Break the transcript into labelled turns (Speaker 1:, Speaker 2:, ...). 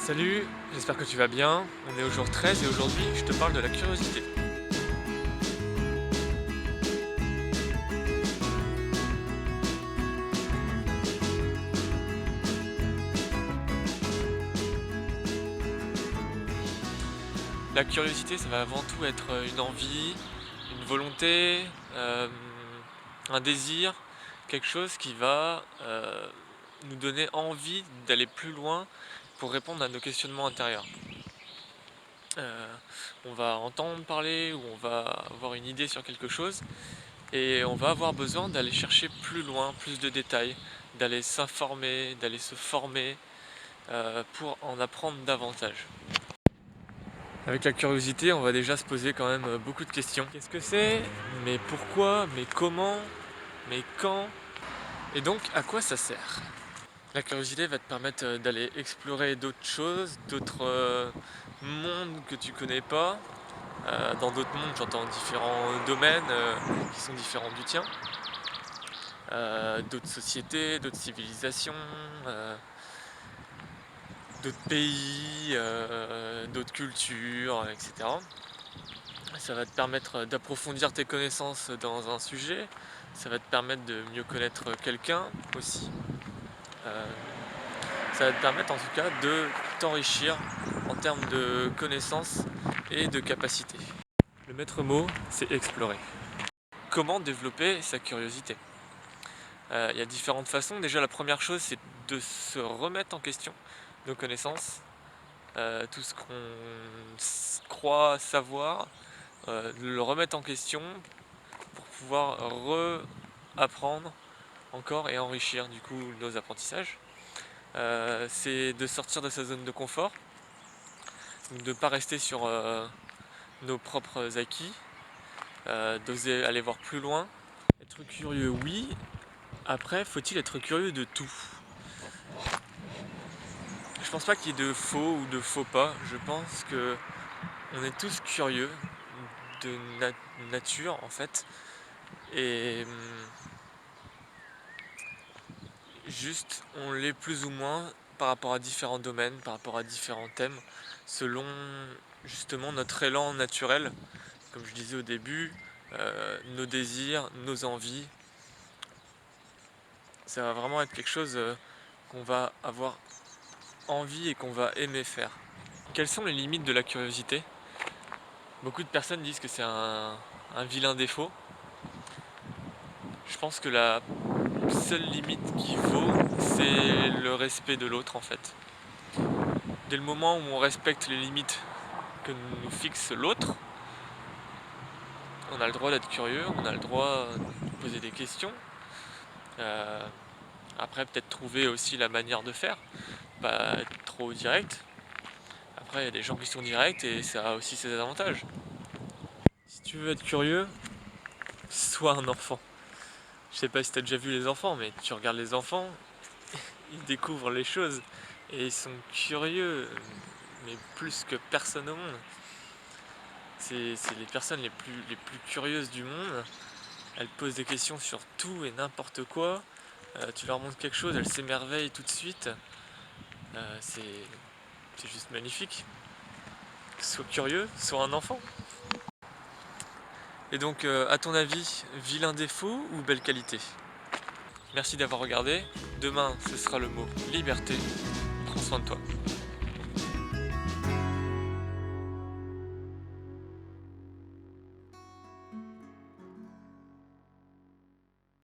Speaker 1: Salut, j'espère que tu vas bien. On est au jour 13 et aujourd'hui je te parle de la curiosité. La curiosité, ça va avant tout être une envie, une volonté, un désir, quelque chose qui va nous donner envie d'aller plus loin pour répondre à nos questionnements intérieurs. Euh, on va entendre parler ou on va avoir une idée sur quelque chose et on va avoir besoin d'aller chercher plus loin, plus de détails, d'aller s'informer, d'aller se former pour en apprendre davantage. Avec la curiosité, on va déjà se poser quand même beaucoup de questions. Qu'est-ce que c'est? Mais pourquoi? Mais comment? Mais quand? Et donc, à quoi ça sert? La curiosité va te permettre d'aller explorer d'autres choses, d'autres mondes que tu connais pas. Dans d'autres mondes, j'entends différents domaines qui sont différents du tien. D'autres sociétés, d'autres civilisations, d'autres pays, d'autres cultures, etc. Ça va te permettre d'approfondir tes connaissances dans un sujet, ça va te permettre de mieux connaître quelqu'un aussi. Euh, Ça va te permettre en tout cas de t'enrichir en termes de connaissances et de capacités. Le maître mot, c'est explorer. Comment développer sa curiosité? Il y a différentes façons. Déjà, la première chose, c'est de se remettre en question nos connaissances, tout ce qu'on croit savoir, de le remettre en question pour pouvoir apprendre encore et enrichir du coup nos apprentissages. C'est de sortir de sa zone de confort, donc de ne pas rester sur nos propres acquis, d'oser aller voir plus loin. Être curieux, oui. Après, faut-il être curieux de tout? Je pense pas qu'il y ait de faux ou de faux pas. Je pense que on est tous curieux de nature en fait. Et juste, on l'est plus ou moins par rapport à différents domaines, par rapport à différents thèmes, selon justement notre élan naturel, comme je disais au début, nos désirs, nos envies. Ça va vraiment être quelque chose qu'on va avoir envie et qu'on va aimer faire. Quelles sont les limites de la curiosité? Beaucoup de personnes disent que c'est un vilain défaut. Je pense que la seule limite qui vaut, c'est le respect de l'autre en fait. Dès le moment où on respecte les limites que nous fixe l'autre, on a le droit d'être curieux, on a le droit de poser des questions. Euh, Après, peut-être trouver aussi la manière de faire, pas être trop direct. Après, il y a des gens qui sont directs et ça a aussi ses avantages. Si tu veux être curieux, sois un enfant. Je sais pas si t'as déjà vu les enfants, mais tu regardes les enfants, ils découvrent les choses et ils sont curieux, mais plus que personne au monde. C'est les personnes les plus curieuses du monde. Elles posent des questions sur tout et n'importe quoi. Tu leur montres quelque chose, elles s'émerveillent tout de suite. C'est juste magnifique. Sois curieux, sois un enfant. Et donc, à ton avis, vilain défaut ou belle qualité? Merci d'avoir regardé. Demain, ce sera le mot liberté. Prends soin de toi.